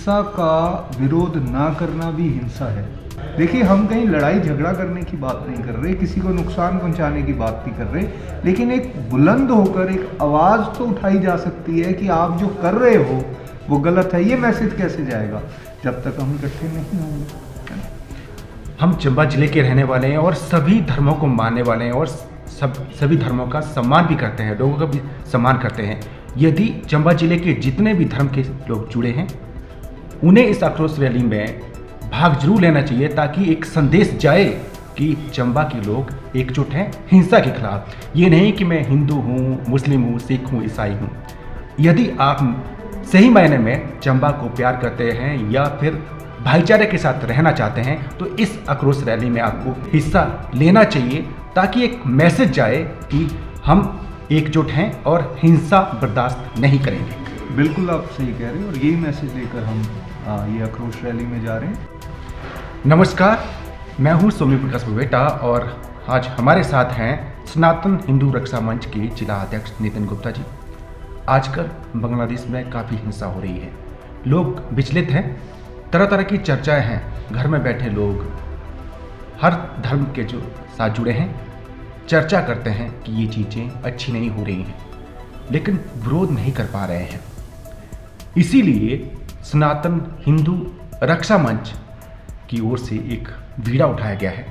हिंसा का विरोध ना करना भी हिंसा है। देखिए, हम कहीं लड़ाई झगड़ा करने की बात नहीं कर रहे, किसी को नुकसान पहुंचाने की बात नहीं कर रहे, लेकिन एक बुलंद होकर एक आवाज़ तो उठाई जा सकती है कि आप जो कर रहे हो वो गलत है। ये मैसेज कैसे जाएगा जब तक हम इकट्ठे नहीं होंगे। हम चंबा जिले के रहने वाले हैं और सभी धर्मों को मानने वाले हैं और सभी धर्मों का सम्मान भी करते हैं, लोगों का भी सम्मान करते हैं। यदि चंबा जिले के जितने भी धर्म के लोग जुड़े हैं उन्हें इस आक्रोश रैली में भाग जरूर लेना चाहिए, ताकि एक संदेश जाए कि चंबा के लोग एकजुट हैं हिंसा के खिलाफ। ये नहीं कि मैं हिंदू हूँ, मुस्लिम हूँ, सिख हूँ, ईसाई हूँ। यदि आप सही मायने में चंबा को प्यार करते हैं या फिर भाईचारे के साथ रहना चाहते हैं तो इस आक्रोश रैली में आपको हिस्सा लेना चाहिए, ताकि एक मैसेज जाए कि हम एकजुट हैं और हिंसा बर्दाश्त नहीं करेंगे। बिल्कुल आप सही कह रहे हैं और यही मैसेज लेकर हम ये आक्रोश रैली में जा रहे हैं। नमस्कार, मैं हूं सौम्य प्रकाश बवेटा और आज हमारे साथ हैं सनातन हिंदू रक्षा मंच के जिला अध्यक्ष नितिन गुप्ता जी। आजकल बांग्लादेश में काफ़ी हिंसा हो रही है, लोग विचलित हैं, तरह तरह की चर्चाएं हैं। घर में बैठे लोग हर धर्म के जो साथ जुड़े हैं चर्चा करते हैं कि ये चीज़ें अच्छी नहीं हो रही हैं, लेकिन विरोध नहीं कर पा रहे हैं। इसीलिए सनातन हिंदू रक्षा मंच की ओर से एक बीड़ा उठाया गया है।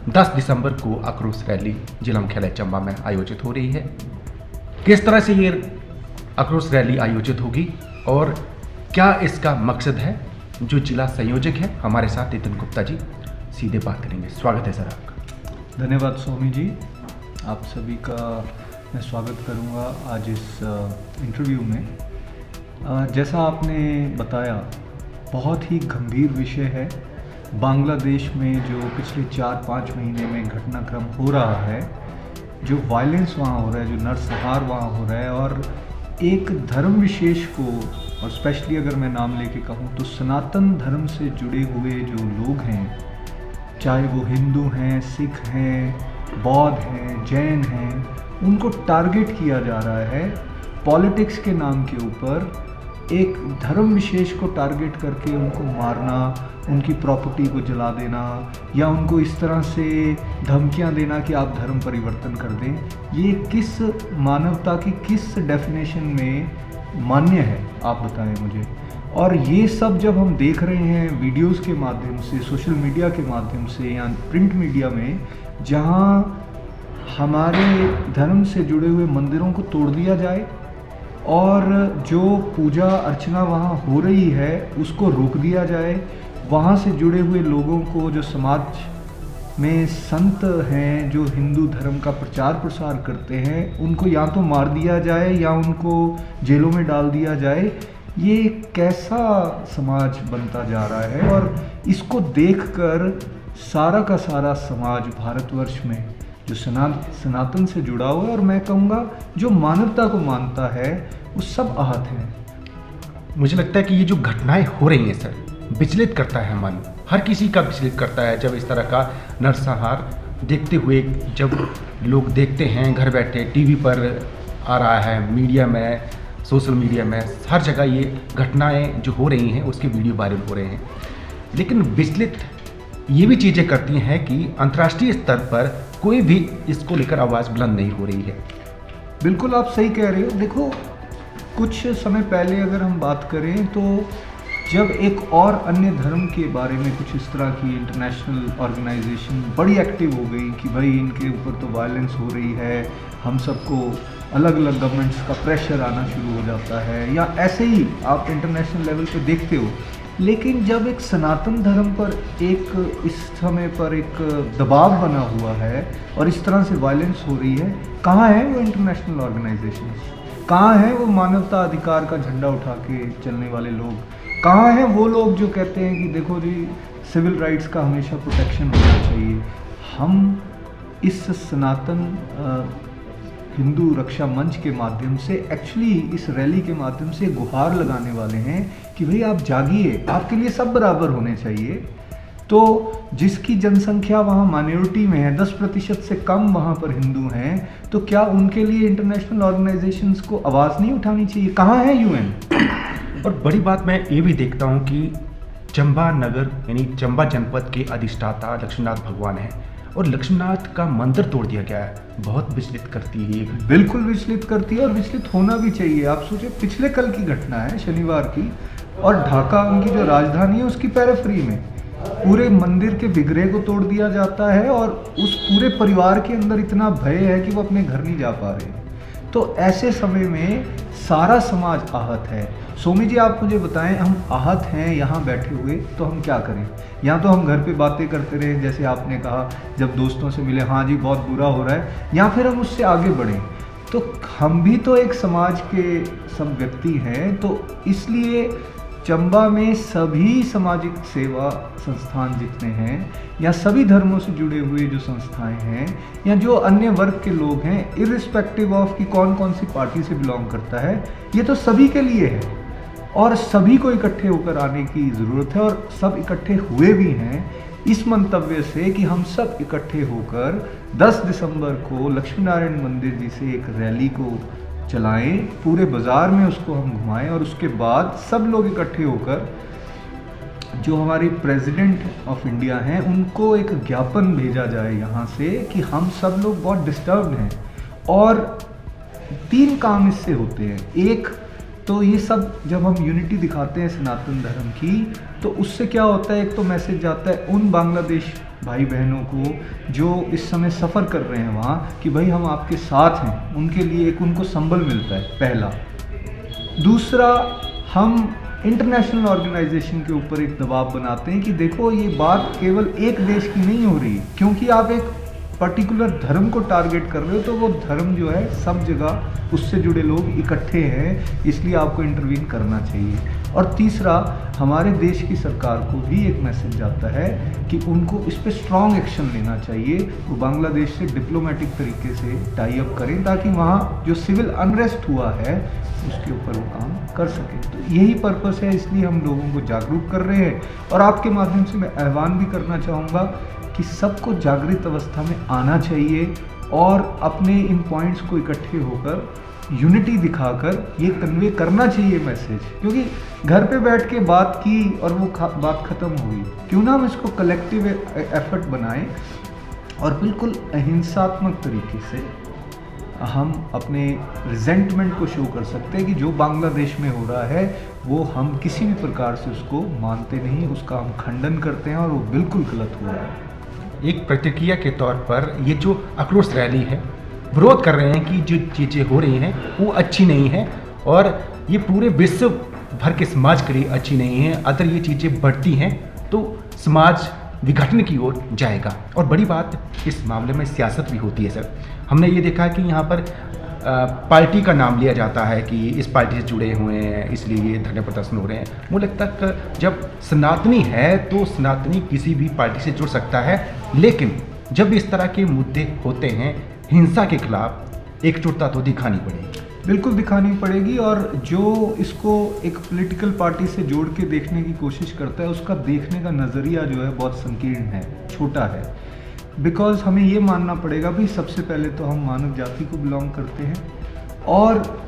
10 दिसंबर को आक्रोश रैली जिला मुख्यालय चंबा में आयोजित हो रही है। किस तरह से ये आक्रोश रैली आयोजित होगी और क्या इसका मकसद है, जो जिला संयोजक है हमारे साथ नितिन गुप्ता जी सीधे बात करेंगे। स्वागत है सर आपका। धन्यवाद स्वामी जी, आप सभी का मैं स्वागत करूंगा आज इस इंटरव्यू में। जैसा आपने बताया, बहुत ही गंभीर विषय है। बांग्लादेश में जो पिछले 4-5 महीने में घटनाक्रम हो रहा है, जो वायलेंस वहाँ हो रहा है, जो नरसंहार वहाँ हो रहा है, और एक धर्म विशेष को, और स्पेशली अगर मैं नाम लेके कहूँ तो सनातन धर्म से जुड़े हुए जो लोग हैं, चाहे वो हिंदू हैं, सिख हैं, बौद्ध हैं, जैन हैं, उनको टारगेट किया जा रहा है पॉलिटिक्स के नाम के ऊपर। एक धर्म विशेष को टारगेट करके उनको मारना, उनकी प्रॉपर्टी को जला देना, या उनको इस तरह से धमकियां देना कि आप धर्म परिवर्तन कर दें, ये किस मानवता की किस डेफिनेशन में मान्य है, आप बताएं मुझे। और ये सब जब हम देख रहे हैं वीडियोस के माध्यम से, सोशल मीडिया के माध्यम से या प्रिंट मीडिया में, जहाँ हमारे धर्म से जुड़े हुए मंदिरों को तोड़ दिया जाए और जो पूजा अर्चना वहाँ हो रही है उसको रोक दिया जाए, वहाँ से जुड़े हुए लोगों को, जो समाज में संत हैं जो हिंदू धर्म का प्रचार प्रसार करते हैं, उनको या तो मार दिया जाए या उनको जेलों में डाल दिया जाए। ये कैसा समाज बनता जा रहा है, और इसको देखकर सारा का सारा समाज भारतवर्ष में जो सनातन से जुड़ा हुआ है, और मैं कहूँगा जो मानवता को मानता है, वो सब आहत हैं। मुझे लगता है कि ये जो घटनाएं हो रही हैं सर, विचलित करता है मन, हर किसी का विचलित करता है। जब इस तरह का नरसंहार देखते हुए, जब लोग देखते हैं घर बैठे, टीवी पर आ रहा है, मीडिया में, सोशल मीडिया में, हर जगह ये घटनाएं जो हो रही हैं उसके वीडियो वायरल हो रहे हैं, लेकिन विचलित ये भी चीज़ें करती हैं कि अंतर्राष्ट्रीय स्तर पर कोई भी इसको लेकर आवाज़ बुलंद नहीं हो रही है। बिल्कुल आप सही कह रहे हो। देखो, कुछ समय पहले अगर हम बात करें तो जब एक और अन्य धर्म के बारे में कुछ इस तरह की इंटरनेशनल ऑर्गेनाइजेशन बड़ी एक्टिव हो गई कि भाई इनके ऊपर तो वायलेंस हो रही है, हम सबको अलग अलग गवर्नमेंट्स का प्रेशर आना शुरू हो जाता है, या ऐसे ही आप इंटरनेशनल लेवल पे देखते हो। लेकिन जब एक सनातन धर्म पर एक इस समय पर एक दबाव बना हुआ है और इस तरह से वायलेंस हो रही है, कहाँ है वो इंटरनेशनल ऑर्गेनाइजेशंस? कहाँ है वो मानवता अधिकार का झंडा उठा के चलने वाले लोग? कहाँ हैं वो लोग जो कहते हैं कि देखो जी, सिविल राइट्स का हमेशा प्रोटेक्शन होना चाहिए? हम इस सनातन हिंदू रक्षा मंच के माध्यम से, एक्चुअली इस रैली के माध्यम से गुहार लगाने वाले हैं कि भाई आप जागिए, आपके लिए सब बराबर होने चाहिए। तो जिसकी जनसंख्या वहाँ माइनॉरिटी में है, 10% से कम वहाँ पर हिंदू हैं, तो क्या उनके लिए इंटरनेशनल ऑर्गेनाइजेशंस को आवाज़ नहीं उठानी चाहिए? कहाँ है यूएन? और बड़ी बात मैं ये भी देखता हूँ कि चंबा नगर यानी चंबा जनपद के अधिष्ठाता लक्ष्मीनाथ भगवान है और लक्ष्मीनाथ का मंदिर तोड़ दिया गया है। बहुत विचलित करती है ये। बिल्कुल विचलित करती है और विचलित होना भी चाहिए। आप सोचिए, पिछले कल की घटना है, शनिवार की, और ढाका उनकी जो राजधानी है उसकी पेरिफेरी में पूरे मंदिर के विग्रह को तोड़ दिया जाता है और उस पूरे परिवार के अंदर इतना भय है कि वो अपने घर नहीं जा पा रहे हैं। तो ऐसे समय में सारा समाज आहत है। सोमी जी, आप मुझे बताएं, हम आहत हैं यहाँ बैठे हुए, तो हम क्या करें? या तो हम घर पे बातें करते रहें, जैसे आपने कहा जब दोस्तों से मिले, हाँ जी बहुत बुरा हो रहा है, या फिर हम उससे आगे बढ़ें। तो हम भी तो एक समाज के सब व्यक्ति हैं, तो इसलिए चंबा में सभी सामाजिक सेवा संस्थान जितने हैं या सभी धर्मों से जुड़े हुए जो संस्थाएं हैं या जो अन्य वर्ग के लोग हैं, इर्रिस्पेक्टिव ऑफ कि कौन कौन सी पार्टी से बिलोंग करता है, ये तो सभी के लिए है और सभी को इकट्ठे होकर आने की ज़रूरत है। और सब इकट्ठे हुए भी हैं इस मंतव्य से कि हम सब इकट्ठे होकर 10 दिसंबर को लक्ष्मी नारायण मंदिर जी से एक रैली को चलाएं, पूरे बाज़ार में उसको हम घुमाएं और उसके बाद सब लोग इकट्ठे होकर जो हमारी प्रेसिडेंट ऑफ इंडिया हैं उनको एक ज्ञापन भेजा जाए यहाँ से कि हम सब लोग बहुत डिस्टर्ब्ड हैं। और 3 काम इससे होते हैं। एक तो ये सब जब हम यूनिटी दिखाते हैं सनातन धर्म की, तो उससे क्या होता है, एक तो मैसेज जाता है उन बांग्लादेश भाई बहनों को जो इस समय सफ़र कर रहे हैं वहाँ, कि भाई हम आपके साथ हैं, उनके लिए एक उनको संबल मिलता है, पहला। दूसरा, हम इंटरनेशनल ऑर्गेनाइजेशन के ऊपर एक दबाव बनाते हैं कि देखो ये बात केवल एक देश की नहीं हो रही, क्योंकि आप एक पर्टिकुलर धर्म को टारगेट कर रहे हो, तो वो धर्म जो है सब जगह उससे जुड़े लोग इकट्ठे हैं, इसलिए आपको इंटरवीन करना चाहिए। और तीसरा, हमारे देश की सरकार को भी एक मैसेज जाता है कि उनको इस पर स्ट्रॉन्ग एक्शन लेना चाहिए, वो बांग्लादेश से डिप्लोमेटिक तरीके से टाई अप करें ताकि वहाँ जो सिविल अनरेस्ट हुआ है उसके ऊपर वो काम कर सकें। तो यही पर्पस है, इसलिए हम लोगों को जागरूक कर रहे हैं। और आपके माध्यम से मैं आह्वान भी करना चाहूँगा कि सबको जागृत अवस्था में आना चाहिए और अपने इन पॉइंट्स को इकट्ठे होकर यूनिटी दिखाकर ये कन्वे करना चाहिए मैसेज, क्योंकि घर पे बैठ के बात की और वो बात ख़त्म हो गई। क्यों ना हम इसको कलेक्टिव एफर्ट बनाएं और बिल्कुल अहिंसात्मक तरीके से हम अपने रिजेंटमेंट को शो कर सकते हैं कि जो बांग्लादेश में हो रहा है वो हम किसी भी प्रकार से उसको मानते नहीं, उसका हम खंडन करते हैं और वो बिल्कुल गलत हो रहा है। एक प्रतिक्रिया के तौर पर ये जो आक्रोश रैली है, विरोध कर रहे हैं कि जो चीज़ें हो रही हैं वो अच्छी नहीं है और ये पूरे विश्व भर के समाज के लिए अच्छी नहीं है। अगर ये चीज़ें बढ़ती हैं तो समाज विघटन की ओर जाएगा। और बड़ी बात, इस मामले में सियासत भी होती है सर। हमने ये देखा कि यहाँ पर पार्टी का नाम लिया जाता है कि इस पार्टी से जुड़े हुए हैं इसलिए ये धरने प्रदर्शन हो रहे हैं। मुझे लगता है कि जब सनातनी है तो सनातनी किसी भी पार्टी से जुड़ सकता है, लेकिन जब इस तरह के मुद्दे होते हैं हिंसा के खिलाफ एकजुटता तो दिखानी पड़ेगी। बिल्कुल दिखानी पड़ेगी। और जो इसको एक पॉलिटिकल पार्टी से जोड़ के देखने की कोशिश करता है उसका देखने का नज़रिया जो है बहुत संकीर्ण है, छोटा है। बिकॉज़ हमें ये मानना पड़ेगा भी सबसे पहले तो हम मानव जाति को बिलोंग करते हैं और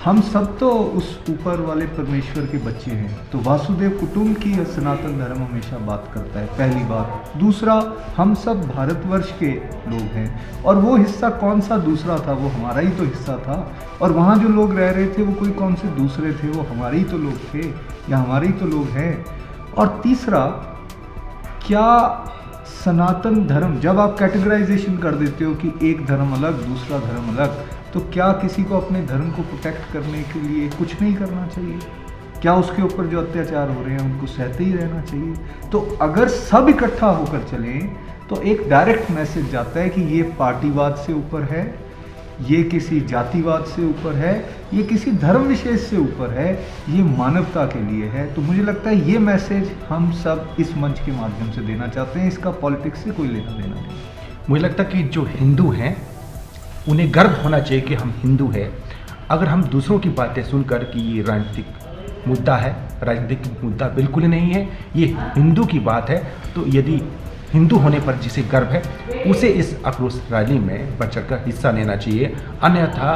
हम सब तो उस ऊपर वाले परमेश्वर के बच्चे हैं। तो वासुदेव कुटुंब की सनातन धर्म हमेशा बात करता है, पहली बात। दूसरा, हम सब भारतवर्ष के लोग हैं और वो हिस्सा कौन सा दूसरा था, वो हमारा ही तो हिस्सा था। और वहाँ जो लोग रह रहे थे वो कोई कौन से दूसरे थे, वो हमारे ही तो लोग थे या हमारे ही तो लोग हैं। और तीसरा, क्या सनातन धर्म, जब आप कैटेगराइजेशन कर देते हो कि एक धर्म अलग दूसरा धर्म अलग, तो क्या किसी को अपने धर्म को प्रोटेक्ट करने के लिए कुछ नहीं करना चाहिए? क्या उसके ऊपर जो अत्याचार हो रहे हैं उनको सहते ही रहना चाहिए? तो अगर सब इकट्ठा होकर चलें तो एक डायरेक्ट मैसेज जाता है कि ये पार्टीवाद से ऊपर है, ये किसी जातिवाद से ऊपर है, ये किसी धर्म विशेष से ऊपर है, ये मानवता के लिए है। तो मुझे लगता है ये मैसेज हम सब इस मंच के माध्यम से देना चाहते हैं। इसका पॉलिटिक्स से कोई लेना देना नहीं। मुझे लगता है कि जो हिंदू हैं उन्हें गर्व होना चाहिए कि हम हिंदू हैं। अगर हम दूसरों की बातें सुनकर कि ये राजनीतिक मुद्दा है, राजनीतिक मुद्दा बिल्कुल नहीं है, ये हिंदू की बात है, तो यदि हिंदू होने पर जिसे गर्व है उसे इस आक्रोश रैली में बढ़ चढ़कर हिस्सा लेना चाहिए। अन्यथा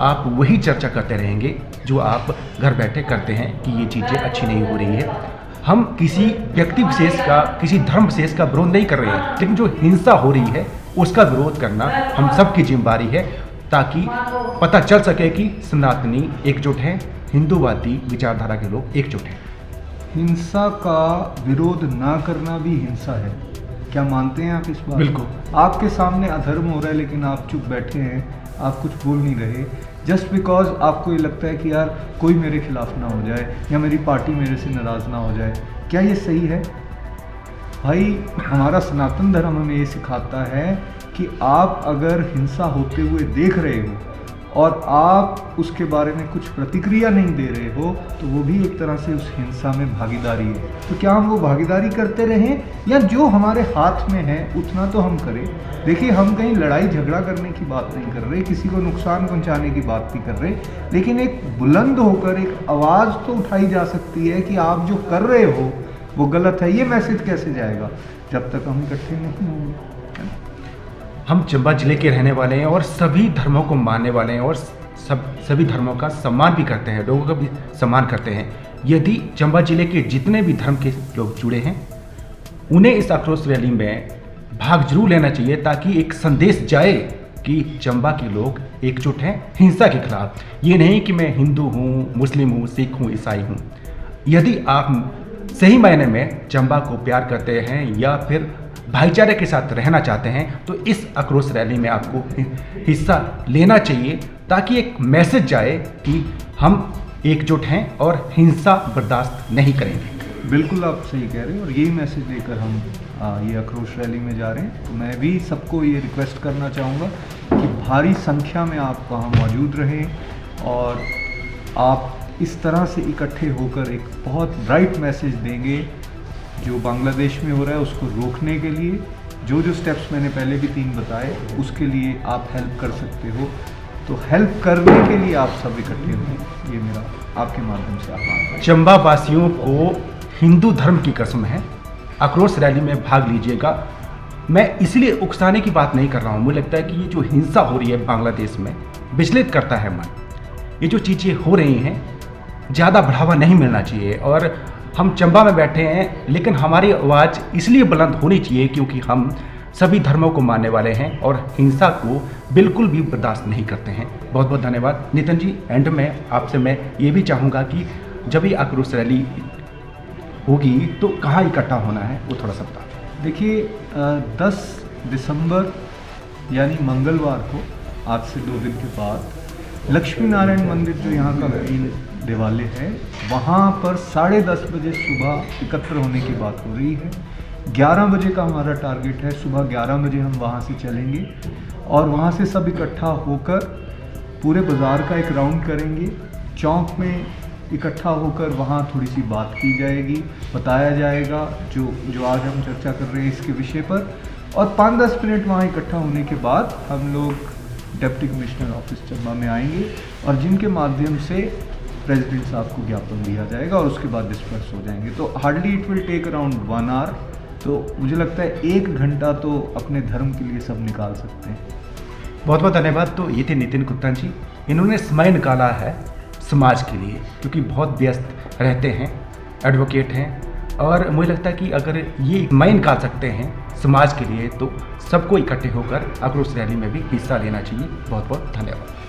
आप वही चर्चा करते रहेंगे जो आप घर बैठे करते हैं कि ये चीज़ें अच्छी नहीं हो रही है। हम किसी व्यक्ति विशेष का, किसी धर्म विशेष का विरोध नहीं कर रहे हैं, लेकिन जो हिंसा हो रही है उसका विरोध करना हम सबकी जिम्मेदारी है, ताकि पता चल सके कि सनातनी एकजुट हैं, हिंदूवादी विचारधारा के लोग एकजुट हैं। हिंसा का विरोध ना करना भी हिंसा है, क्या मानते हैं आप इस बात? बिल्कुल। आपके सामने अधर्म हो रहा है लेकिन आप चुप बैठे हैं, आप कुछ बोल नहीं रहे, जस्ट बिकॉज आपको ये लगता है कि यार कोई मेरे खिलाफ ना हो जाए या मेरी पार्टी मेरे से नाराज़ ना हो जाए। क्या ये सही है? भाई, हमारा सनातन धर्म हमें ये सिखाता है कि आप अगर हिंसा होते हुए देख रहे हो और आप उसके बारे में कुछ प्रतिक्रिया नहीं दे रहे हो तो वो भी एक तरह से उस हिंसा में भागीदारी है। तो क्या हम वो भागीदारी करते रहें या जो हमारे हाथ में है उतना तो हम करें? देखिए, हम कहीं लड़ाई झगड़ा करने की बात नहीं कर रहे, किसी को नुकसान पहुंचाने की बात नहीं कर रहे, लेकिन एक बुलंद होकर एक आवाज़ तो उठाई जा सकती है कि आप जो कर रहे हो वो गलत है। ये मैसेज कैसे जाएगा जब तक हम इकट्ठे नहीं होंगे? हम चंबा जिले के रहने वाले हैं और सभी धर्मों को मानने वाले हैं और सभी धर्मों का सम्मान भी करते हैं, लोगों का भी सम्मान करते हैं। यदि चंबा जिले के जितने भी धर्म के लोग जुड़े हैं उन्हें इस आक्रोश रैली में भाग जरूर लेना चाहिए, ताकि एक संदेश जाए कि चंबा के लोग एकजुट हैं हिंसा के खिलाफ। ये नहीं कि मैं हिंदू हूँ, मुस्लिम हूँ, सिख हूँ, ईसाई हूँ। यदि आप सही मायने में चंबा को प्यार करते हैं या फिर भाईचारे के साथ रहना चाहते हैं तो इस आक्रोश रैली में आपको हिस्सा लेना चाहिए, ताकि एक मैसेज जाए कि हम एकजुट हैं और हिंसा बर्दाश्त नहीं करेंगे। बिल्कुल, आप सही कह रहे हैं और यही मैसेज लेकर हम ये आक्रोश रैली में जा रहे हैं। तो मैं भी सबको ये रिक्वेस्ट करना चाहूँगा कि भारी संख्या में आप वहाँ मौजूद रहें और आप इस तरह से इकट्ठे होकर एक बहुत ब्राइट मैसेज देंगे जो बांग्लादेश में हो रहा है उसको रोकने के लिए। जो जो स्टेप्स मैंने पहले भी 3 बताए उसके लिए आप हेल्प कर सकते हो, तो हेल्प करने के लिए आप सब इकट्ठे हों, ये मेरा आपके माध्यम से आह्वान है। चंबा वासियों को हिंदू धर्म की कसम है, आक्रोश रैली में भाग लीजिएगा। मैं इसलिए उकसाने की बात नहीं कर रहा हूँ, मुझे लगता है कि ये जो हिंसा हो रही है बांग्लादेश में विचलित करता है मन। ये जो चीज़ें हो रही हैं ज़्यादा बढ़ावा नहीं मिलना चाहिए और हम चंबा में बैठे हैं, लेकिन हमारी आवाज़ इसलिए बुलंद होनी चाहिए क्योंकि हम सभी धर्मों को मानने वाले हैं और हिंसा को बिल्कुल भी बर्दाश्त नहीं करते हैं। बहुत बहुत धन्यवाद नितिन जी। एंड में आपसे मैं ये भी चाहूँगा कि जब ये आक्रोश रैली होगी तो कहाँ इकट्ठा होना है वो थोड़ा सा बता दें। देखिए, 10 दिसंबर यानी मंगलवार को, आज से 2 दिन के बाद, लक्ष्मी नारायण मंदिर जो यहाँ का मेन देवालय है वहाँ पर 10:30 बजे सुबह एकत्र होने की बात हो रही है। 11 बजे का हमारा टारगेट है, सुबह 11 बजे हम वहाँ से चलेंगे और वहाँ से सब इकट्ठा होकर पूरे बाज़ार का एक राउंड करेंगे। चौक में इकट्ठा होकर वहाँ थोड़ी सी बात की जाएगी, बताया जाएगा जो आज हम चर्चा कर रहे हैं इसके विषय पर, और 5-10 मिनट वहाँ इकट्ठा होने के बाद हम लोग डिप्टी कमिश्नर ऑफिस चंबा में आएंगे और जिनके माध्यम से प्रेसिडेंट साहब को ज्ञापन दिया जाएगा और उसके बाद डिस्पर्स हो जाएंगे। तो hardly it will take around 1 hour. तो मुझे लगता है 1 घंटा तो अपने धर्म के लिए सब निकाल सकते हैं। बहुत बहुत धन्यवाद। तो ये थे नितिन गुप्ता जी, इन्होंने समय निकाला है समाज के लिए क्योंकि बहुत व्यस्त रहते हैं, एडवोकेट हैं, और मुझे लगता है कि अगर ये समय निकाल सकते हैं समाज के लिए तो सबको इकट्ठे होकर आक्रोश रैली में भी हिस्सा लेना चाहिए। बहुत बहुत धन्यवाद।